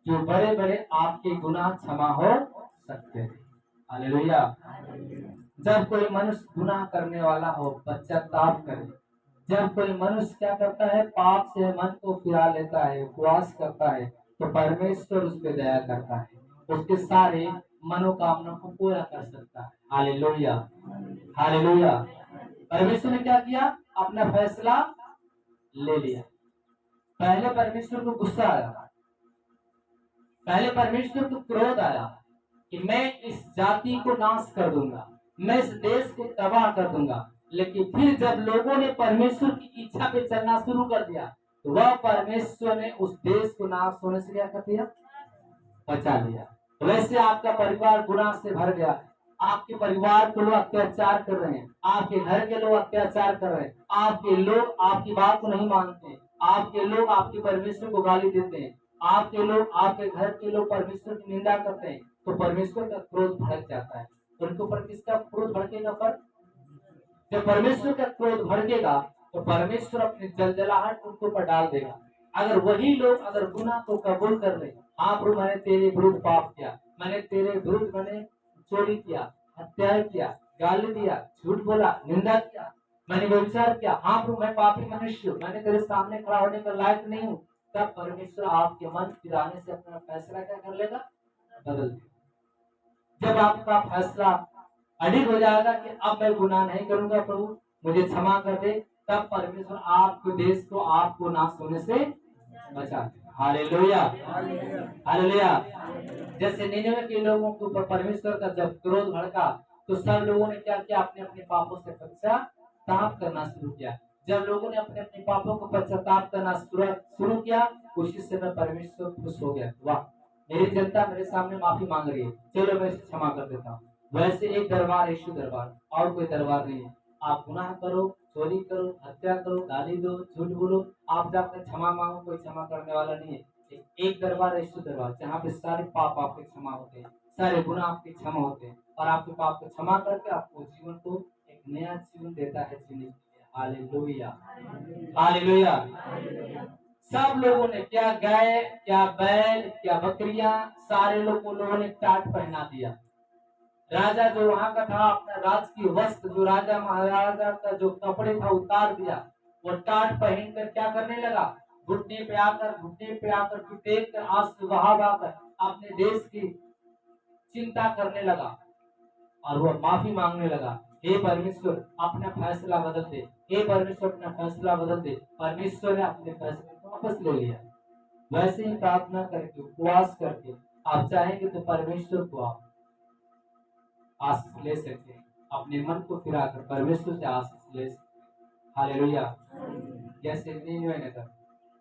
जो बड़े बड़े आपके गुनाह क्षमा हो सकते थे। हालेलुया। जब कोई मनुष्य गुनाह करने वाला हो, पश्चाताप करे, जब कोई मनुष्य क्या करता है, पाप से मन को फिरा लेता है, उपवास करता है, तो परमेश्वर उस पर दया करता है, उसके सारे मनोकामना को पूरा कर सकता है। Hallelujah, hallelujah. परमेश्वर ने क्या किया, अपना फैसला ले लिया। पहले परमेश्वर को गुस्सा आया, पहले परमेश्वर को क्रोध आया कि मैं इस जाति को नाश कर दूंगा, मैं इस देश को तबाह कर दूंगा। लेकिन फिर जब लोगों ने परमेश्वर की इच्छा पे चलना शुरू कर दिया, तो वह परमेश्वर ने उस देश को नाश होने से क्या कर दिया, बचा लिया। वैसे आपका परिवार गुनाह से भर गया, आपके परिवार के लोग अत्याचार कर रहे हैं, आपके घर के लोग अत्याचार कर रहे हैं, आपके लोग आपकी बात को नहीं मानते, आपके लोग आपके परमेश्वर को गाली देते हैं, आपके लोग आपके घर के लोग परमेश्वर की निंदा करते हैं, तो परमेश्वर का क्रोध भड़क जाता है। उनके ऊपर किसका क्रोध भड़केगा? पर जब परमेश्वर का क्रोध भड़केगा तो परमेश्वर अपनी जलजलाहट उनके ऊपर डाल देगा। अगर वही लोग अगर गुनाह को कबूल कर ले, हाँ प्रभु मैंने तेरे विरुद्ध पाप किया, मैंने तेरे विरुद्ध मैंने चोरी किया, हत्या किया, गाली दिया, झूठ बोला, निंदा किया, मैंने व्यभिचार किया, हाँ प्रभु मैं पापी मनुष्य हूँ, मैंने तेरे सामने खड़ा होने का लायक नहीं हूँ, तब परमेश्वर आपके मन फिराने से अपना फैसला क्या कर लेगा, बदल देगा। जब आपका फैसला अडिग हो जाएगा कि अब मैं गुनाह नहीं करूंगा, प्रभु मुझे क्षमा कर दे, तब परमेश्वर आपके देश को आपको नाश होने से बचा देगा। Hallelujah, hallelujah. जैसे निनवे के लोगों के ऊपर परमेश्वर का जब क्रोध भड़का, तो सब लोगों ने क्या किया, अपने अपने पापों से पश्चाताप करना शुरू किया। जब लोगों ने अपने अपने पापों को पश्चाताप करना शुरू किया, उसी समय परमेश्वर खुश हो गया। वाह, मेरी जनता मेरे सामने माफी मांग रही है, चलो मैं इसे क्षमा कर देता हूँ। वैसे एक दरबार, यीशु दरबार, और कोई दरबार नहीं है। आप गुनाह करो, चोरी करो, हत्या करो, गाली दो, झूठ बोलो, आप जाकर क्षमा मांगो, कोई क्षमा करने वाला नहीं है। एक दरबार, यीशु दरबार, जहाँ पे सारे पाप आपके क्षमा होते हैं, सारे गुनाह आपके क्षमा होते हैं, और आपके पाप को क्षमा करके आपको जीवन को एक नया जीवन देता है जीने के लिए। Hallelujah, hallelujah. सब लोगों ने क्या गाय, क्या बैल, क्या बकरियां, सारे लोगों ने टाट पहना दिया। राजा जो वहां का था, अपना राज की वस्त्र जो राजा महाराजा का जो कपड़े था उतार दिया, वो टाट पहन कर क्या करने लगा, घुटने पे आकर टेक कर आंसू बहा बहाकर अपने देश की चिंता करने लगा, और वह माफी मांगने लगा। हे परमेश्वर अपना फैसला बदल दे, हे परमेश्वर अपना फैसला बदल दे। परमेश्वर ने अपने फैसले को वापस ले लिया। वैसे ही प्रार्थना करके, उपवास करके आप चाहेंगे तो परमेश्वर को आप आशीष ले सकते हैं, अपने मन को फिराकर परमेश्वर से आशीष ले सकते हैं। हालेलुया। जैसे निनवे नगर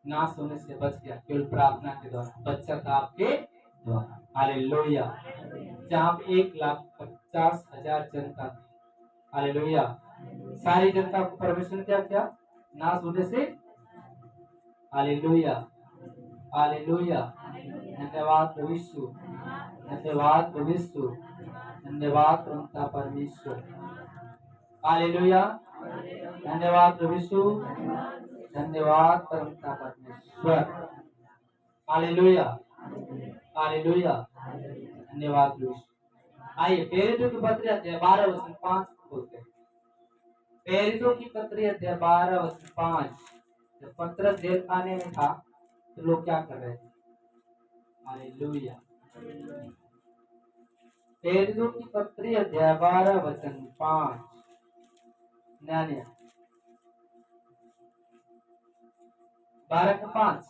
नाश होने से बच गया केवल प्रार्थना के द्वारा, पश्चाताप के द्वारा। हालेलुया। जहाँ पे 1,50,000 जनता थी, हालेलुया, सारी जनता को परमेश्वर ने क्या किया, नाश होने से। Hallelujah, hallelujah. धन्यवाद प्रभु यीशु, धन्यवाद प्रभु यीशु, धन्यवाद प्रभु परमेश्वर। हालेलुया, धन्यवाद प्रभु यीशु, धन्यवाद परम परमेश्वर। हालेलुया, हालेलुया, धन्यवाद प्रभु यीशु। आइए प्रेरितों की पत्री अध्याय 12 वचन 5 बोलते हैं। प्रेरितों की पत्री अध्याय 12 वचन 5। जब पतरस जेल खाने में था तो लोग क्या कर रहे थे? हालेलुया। प्रेरितों की पत्री अध्याय 12 वचन 5। 12:5।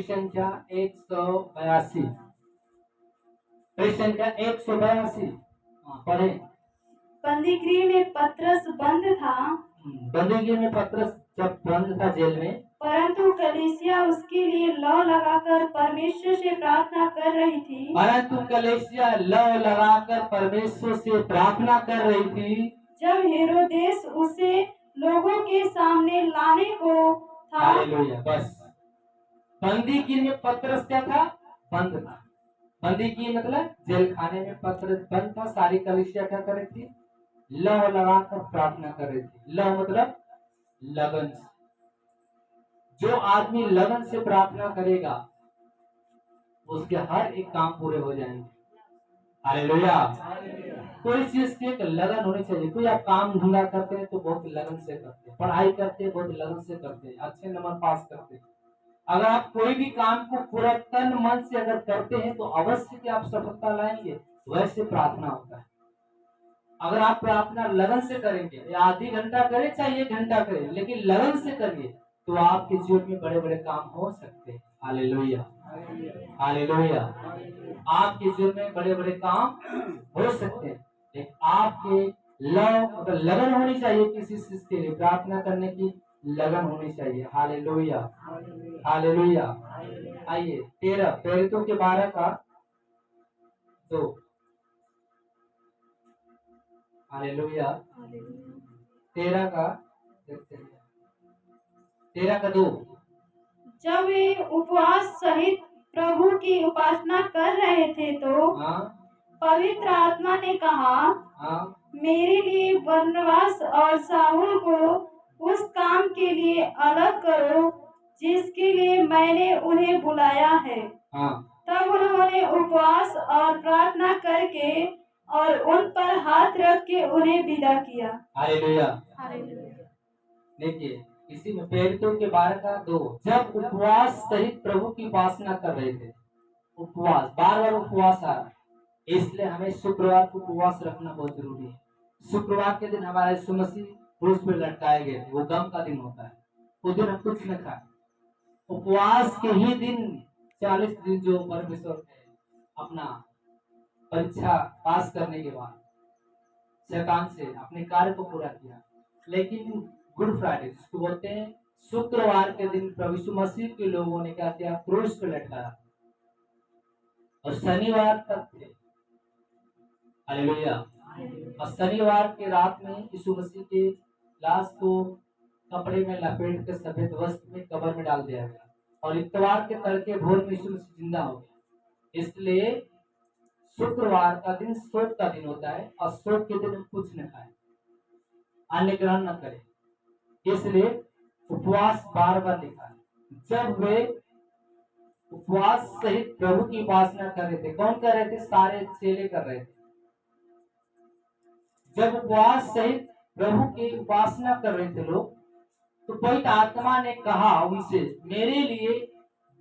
संख्या 182। संख्या 182 पढ़े। बंदीगृह में पतरस बंद था, बंदीगृह में पतरस जब बंद था जेल में, परंतु कलीसिया उसके लिए लौ लगाकर परमेश्वर से प्रार्थना कर रही थी। परंतु कलीसिया लौ लगाकर परमेश्वर से प्रार्थना कर रही थी। जब हेरोदेस उसे लोगों के सामने लाने को था। हालेलुया। बस बंदीगृह में पतरस क्या था? बंद था। बंदीगृह मतलब जेल खाने में पतरस बंद था। सारी कलीसिया क्या कर रही थी? लौ लगाकर प्रार्थना कर रही थी। लौ मतलब लगन से। जो आदमी लगन से प्रार्थना करेगा उसके हर एक काम पूरे हो जाएंगे। हालेलुया। कोई चीज की एक लगन होनी चाहिए। कोई आप काम धंधा करते हैं तो बहुत लगन से करते हैं, पढ़ाई करते हैं बहुत लगन से करते हैं, अच्छे नंबर पास करते हैं। अगर आप कोई भी काम को पूरा तन मन से अगर करते हैं तो अवश्य कि आप सफलता लाएंगे। वैसे प्रार्थना होता है। अगर आप प्रार्थना लगन से करेंगे, या आधी घंटा करें चाहे 1 घंटा करें, लेकिन लगन से करिए तो आपके जीवन में बड़े बड़े काम हो सकते हैं। Hallelujah, hallelujah. आपके जीवन में बड़े बड़े काम हो सकते हैं, लेकिन आपके मतलब लगन होनी चाहिए। किसी चीज के लिए प्रार्थना करने की लगन होनी चाहिए। Hallelujah, hallelujah. आइए 13 प्रेरितों के 12 का 2। हालेलुया। 13 का देखते हैं, 13 का 2। जब वे उपवास सहित प्रभु की उपासना कर रहे थे तो हाँ पवित्र आत्मा ने कहा, हाँ मेरे लिए बरनबास और शाऊल को उस काम के लिए अलग करो जिसके लिए मैंने उन्हें बुलाया है। हाँ। तब उन्होंने उपवास और प्रार्थना करके और उन पर हाथ रख के उन्हें विदा किया। हालेलुया। हालेलुया। देखिए इसी में प्रेरितों के 12 का 2। जब उपवास सहित प्रभु की उपासना कर रहे थे। उपवास, बार बार उपवास आ रहा है, इसलिए हमें शुक्रवार को उपवास रखना बहुत जरूरी है। शुक्रवार के दिन हमारे यीशु मसीह क्रूस पे लटकाए गए, वो गम का दिन होता है। उस दिन हम कुछ न खाए। उपवास के ही दिन 40 दिन जो परमेश्वर ने अपना परीक्षा पास करने के बाद शैतान से अपने कार्य को पूरा किया। लेकिन गुड फ्राइडे जिसको बोलते हैं शुक्रवार के दिन प्रभु यीशु मसीह के लोगों ने क्या किया, क्रूस पे लटकाया और शनिवार तक थे। हालेलुया। और शनिवार के रात में यीशु मसीह के लाश को कपड़े में लपेट के सफेद वस्त्र में कब्र में डाल दिया गया और इतवार के तड़के भोर में यीशु मसीह जिंदा हो गया। इसलिए शुक्रवार का दिन शोक का दिन होता है और शोक के दिन कुछ न खाए, अन्न ग्रहण न करें। इसलिए उपवास बार बार लिखा है। जब वे उपवास सहित प्रभु की उपासना कर रहे थे, कौन कर रहे थे? सारे चेले कर रहे थे। जब उपवास सहित प्रभु की उपासना कर रहे थे लोग, तो पवित्र आत्मा ने कहा उनसे, मेरे लिए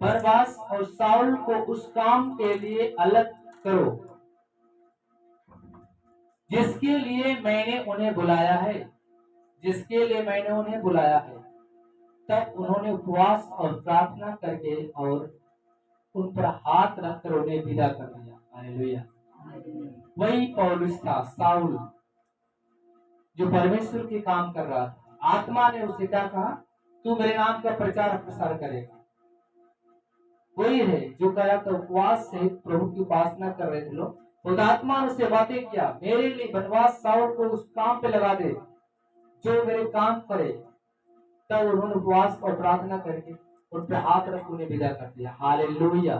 बरनबास और शाऊल को उस काम के लिए अलग करो जिसके लिए मैंने उन्हें बुलाया है, जिसके लिए मैंने उन्हें बुलाया है। तब उन्होंने उपवास और प्रार्थना करके और उन पर हाथ रखकर उन्हें विदा कर दिया। हालेलुया। वही पौलुस था, शाऊल, जो परमेश्वर के काम कर रहा था। आत्मा ने उसे क्या कहा, तू मेरे नाम का प्रचार प्रसार करेगा। वही है जो कहा था उपवास से प्रभु की उपासना कर रहे थे लोग। खुद आत्मा ने उससे बातें किया, मेरे लिए बरनबास शाऊल को उस काम पे लगा दे जो मेरे काम करे। तब उन्होंने उपवास और प्रार्थना करके उन पर हाथ रख उन्हें विदा कर दिया। हालेलुया।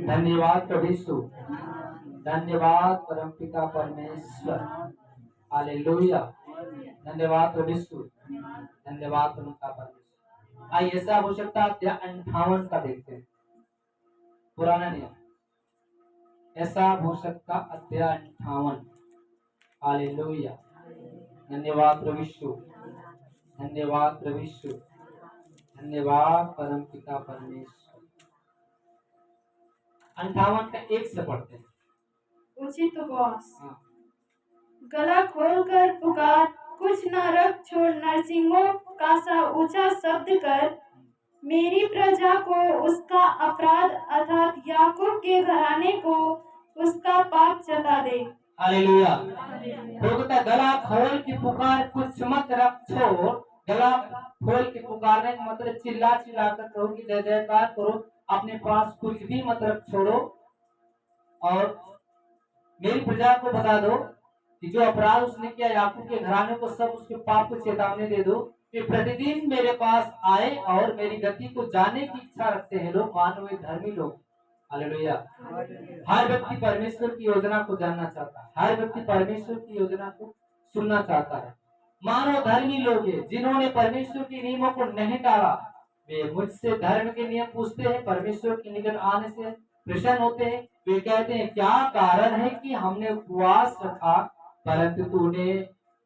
धन्यवाद प्रभु यीशु, धन्यवाद परमपिता परमेश्वर। हालेलुया। धन्यवाद प्रभु यीशु, धन्यवाद परमपिता परमेश्वर। आइए ऐसा हो सकता है अध्याय 58 का देखते हैं, पुराना नियम। ऐसा हो सकता अध्याय 58। हालेलुया। धन्यवाद प्रभु यीशु, धन्यवाद प्रभु यीशु, धन्यवाद परमपिता परमेश्वर। 58 का 1 से पढ़ते हैं। उचित उपवास। हाँ। गला खोलकर पुकार, कुछ न रख छोड़, नरसिंहों का सा ऊंचा शब्द कर, मेरी प्रजा को उसका अपराध अर्थात याकूब के घराने को उसका पाप जता दे। हालेलुया। तो गला खोल की पुकार, कुछ मत रख छोड़। गला खोल के पुकारने का मतलब चिल्ला चिल्ला कर प्रभु की जय जयकार करो, अपने पास कुछ भी मत रख छोड़ो और मेरी प्रजा को बता दो कि जो अपराध उसने किया याकूब के घराने को, सब उसके पाप को चेतावनी दे दो कि प्रतिदिन मेरे पास आए और मेरी गति को जानने की इच्छा रखते हैं लोग, मानो वे धर्मी लोग। हालेलुया। हर व्यक्ति परमेश्वर की योजना को जानना चाहता है, हर व्यक्ति परमेश्वर की योजना को सुनना चाहता है। मानो धर्मी लोग हैं जिन्होंने परमेश्वर के नियमों को नहीं टाला, वे मुझसे धर्म के नियम पूछते हैं, परमेश्वर के निकट आने से प्रसन्न होते हैं। वे कहते हैं, क्या कारण है कि हमने उपवास रखा परंतु तूने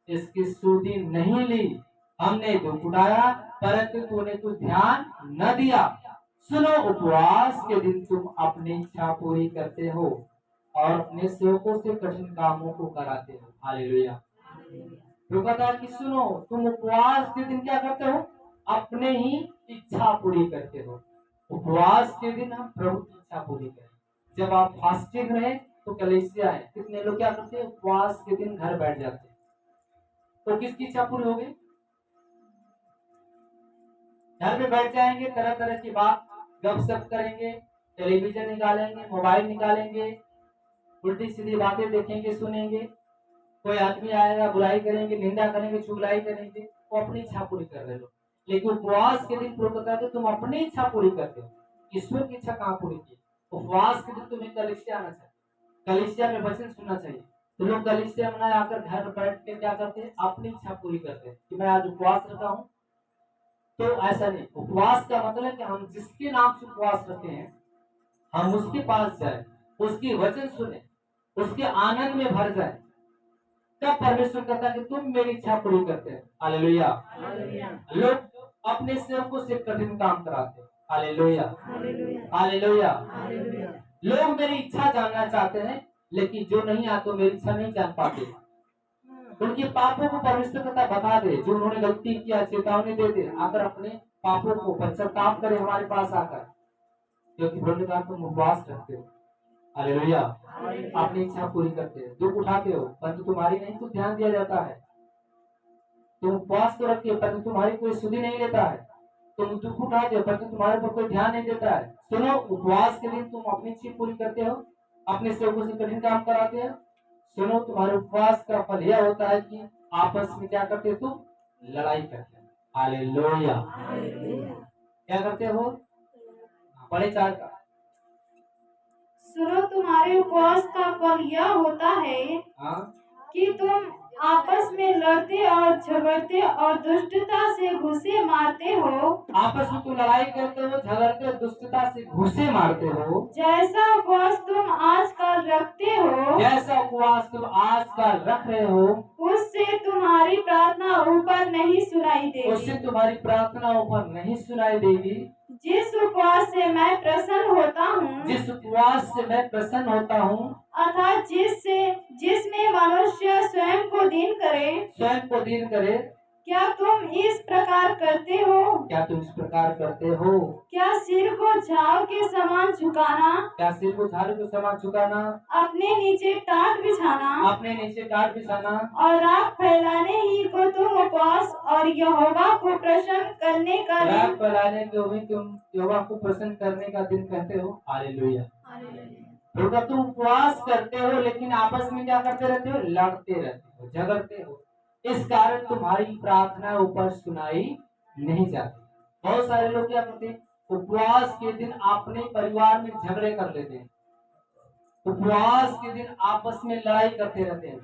इसकी सुधि नहीं ली, हमने दुख उठाया परंतु तूने कुछ ध्यान न दिया। सुनो, उपवास के दिन तुम अपनी इच्छा पूरी करते हो और अपने सेवकों से कठिन कामों को कराते हो। हालेलुया। तो कहता कि सुनो, तुम उपवास के दिन क्या करते हो? अपने ही इच्छा पूरी करते हो। उपवास के दिन हम प्रभु की इच्छा पूरी करें। जब आप फास्टिंग रहे तो कलीसिया है, कितने लोग क्या करते हैं? उपवास के दिन घर बैठ जाते हैं। तो किसकी इच्छा पूरी होगी? घर में बैठ जाएंगे, तरह तरह की बात गपशप करेंगे, टेलीविजन निकालेंगे, मोबाइल निकालेंगे, उल्टी सीधी बातें देखेंगे, सुनेंगे। कोई आदमी आएगा, बुराई करेंगे, निंदा करेंगे, चुगलाई करेंगे, वो अपनी इच्छा पूरी कर रहे हो। लेकिन उपवास के दिन प्रभु कहता है तुम अपनी इच्छा पूरी करते हो, ईश्वर की इच्छा कहाँ पूरी की? उपवास के दिन तुम्हें कलीसिया आना चाहिए, कलीसिया में वचन सुनना चाहिए। तो लोग कलीसिया में आकर घर में बैठ के क्या करते हैं? अपनी इच्छा पूरी करते हैं कि मैं आज उपवास रखा हूँ। तो ऐसा नहीं, उपवास का मतलब कि हम जिसके नाम से उपवास रखते हैं हम उसके पास जाए, उसकी वचन सुने, उसके आनंद में भर जाए, तब परमेश्वर कहता है कि तुम मेरी इच्छा पूरी करते हैं। हालेलुया। लोग अपने सेवकों से कठिन काम कराते हैं। Hallelujah, hallelujah. लोग मेरी इच्छा जानना चाहते हैं, लेकिन जो नहीं आते मेरी इच्छा नहीं जान पाते। उनके पापों को परमेश्वर कहता बता दे, जो उन्होंने गलती किया चेतावनी दे दे, आकर अपने पापों को पश्चाताप करे हमारे पास आकर, क्योंकि प्रभु ने कहा तुम उपवास रखते हो। हालेलुया। अपनी इच्छा पूरी करते हो, दुख उठाते हो, परंतु तुम्हारी नहीं तो ध्यान दिया जाता है। तुम उपवास तो रखते हो परंतु तुम्हारी कोई सुधि नहीं लेता है। तुम दुख उठाते हो परंतु तुम्हारे पर कोई ध्यान नहीं देता है। सुनो, उपवास के दिन तुम अपनी इच्छा पूरी करते हो, अपने सेवकों से कठिन काम कराते हो। सुनो, तुम्हारे उपवास का फल यह होता है कि आपस में क्या करते हो? तुम लड़ाई करते हो। हालेलुया। क्या करते हो? बड़े चार का सुनो, तुम्हारे उपवास का फल यह होता है कि तुम आपस में लड़ते और झगड़ते और दुष्टता से घुसे मारते हो। आपस में तुम लड़ाई करते हो, झगड़ते हो, दुष्टता से घुसे मारते हो। जैसा उपवास तुम आजकल रखते हो, जैसा उपवास तुम आजकल रख रहे हो, उससे तुम्हारी प्रार्थना ऊपर नहीं सुनाई उससे देगी। तुम्हारी प्रार्थना ऊपर नहीं सुनाई देगी। जिस उपवास से मैं प्रसन्न होता हूँ, जिस उपवास से मैं प्रसन्न होता हूँ, अर्थात जिसमें मनुष्य स्वयं को दीन करे, स्वयं को दीन करे। क्या तुम इस प्रकार करते हो? क्या तुम इस प्रकार करते हो? क्या सिर को झाव के समान झुकाना, क्या सिर को झाड़ू के समान झुकाना, अपने नीचे टाट बिछाना अपने नीचे टाट बिछाना और राख फैलाने ही को तुम उपवास और यहोवा को प्रसन्न करने का राख दिन फैलाने को भी तुम यहोवा को प्रसन्न करने का दिन कहते हो। हालेलुया। तो तुम उपवास करते हो लेकिन आपस में क्या करते रहते हो? लड़ते रहते हो, झगड़ते हो। इस कारण तुम्हारी प्रार्थना ऊपर सुनाई नहीं जाती। बहुत सारे लोग क्या करते हैं? उपवास के दिन अपने परिवार में झगड़े कर लेते हैं, उपवास के दिन आपस में लड़ाई करते रहते हैं।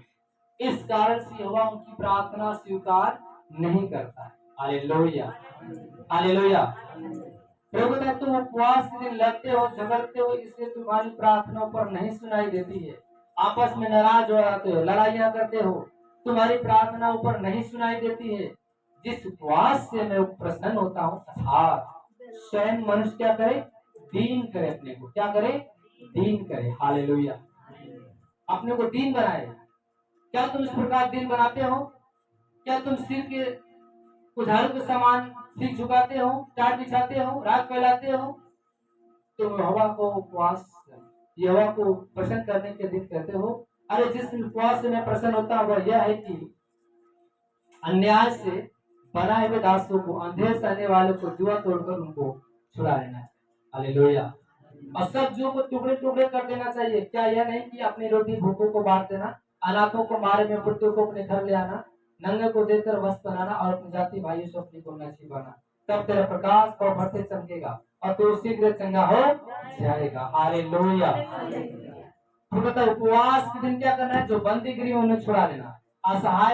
इस कारण से यहोवा उनकी प्रार्थना स्वीकार नहीं करता है। Hallelujah, hallelujah. प्रभु ने तुम उपवास के दिन लड़ते हो, झगड़ते हो, इसलिए तुम्हारी प्रार्थना पर नहीं सुनाई देती है। आपस में नाराज हो जाते हो, लड़ाइयाँ करते हो, तुम्हारी प्रार्थना ऊपर नहीं सुनाई देती है। जिस उपवास से मैं प्रसन्न होता हूँ, अर्थात स्वयं मनुष्य क्या करे? दीन करे, अपने को क्या करे? दीन करे। हालेलुया। अपने को दीन बनाए। क्या तुम इस प्रकार दीन बनाते हो? क्या तुम सिर के उधार के समान सिर झुकाते हो, टाट बिछाते हो, राख फैलाते हो? तुम यहोवा को उपवास, यहोवा को प्रसन्न करने के दिन कहते हो। अरे जिस उपवास से मैं प्रसन्न होता हूँ वह यह है कि अन्याय से बनाए हुए दासों को, अंधेर से आने वालों को जुआ तोड़कर उनको छुड़ा लेना चाहिए। हालेलुया। और सब्जियों को टुकड़े टुकड़े कर देना चाहिए। क्या यह नहीं कि अपनी रोटी भूखों को बांट देना, अनाथों को मारे में, मृत्यु को अपने घर ले आना, नंगे को देकर वस्त्र बनाना और अपने जाति भाइयों से अपनी को नसीब बना, तब तेरा प्रकाश और भरते चमकेगा और तू शीघ्र चंगा हो जाएगा। हालेलुया। उपवास के दिन क्या करना है? जो बंदी गृह उन्हें छुड़ा लेना, असहाय